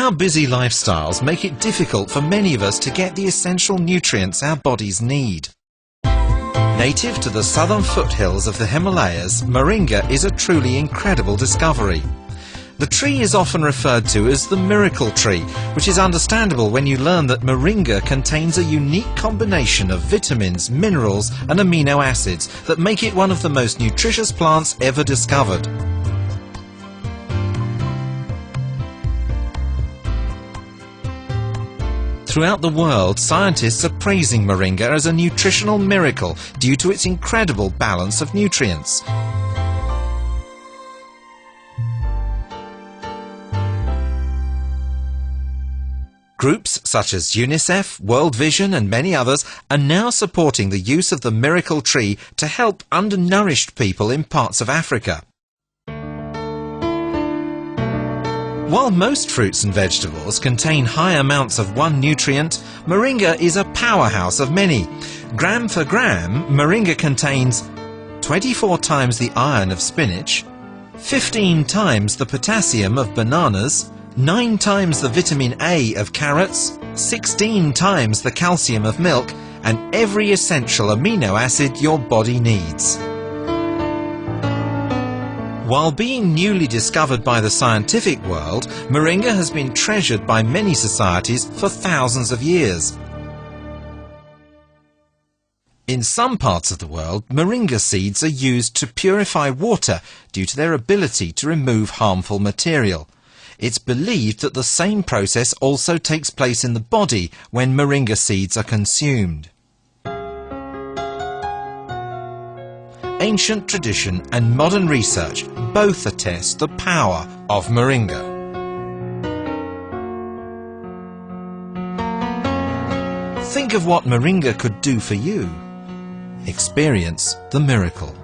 Our busy lifestyles make it difficult for many of us to get the essential nutrients our bodies need. Native to the southern foothills of the Himalayas, Moringa is a truly incredible discovery. The tree is often referred to as the miracle tree, which is understandable when you learn that Moringa contains a unique combination of vitamins, minerals and amino acids that make it one of the most nutritious plants ever discovered. Throughout the world, scientists are praising Moringa as a nutritional miracle due to its incredible balance of nutrients. Groups such as UNICEF, World Vision and many others are now supporting the use of the miracle tree to help undernourished people in parts of Africa. While most fruits and vegetables contain high amounts of one nutrient, Moringa is a powerhouse of many. Gram for gram, Moringa contains 24 times the iron of spinach, 15 times the potassium of bananas, 9 times the vitamin A of carrots, 16 times the calcium of milk, and every essential amino acid your body needs. While being newly discovered by the scientific world, Moringa has been treasured by many societies for thousands of years. In some parts of the world, Moringa seeds are used to purify water due to their ability to remove harmful material. It's believed that the same process also takes place in the body when Moringa seeds are consumed. Ancient tradition and modern research both attest the power of Moringa. Think of what Moringa could do for you. Experience the miracle.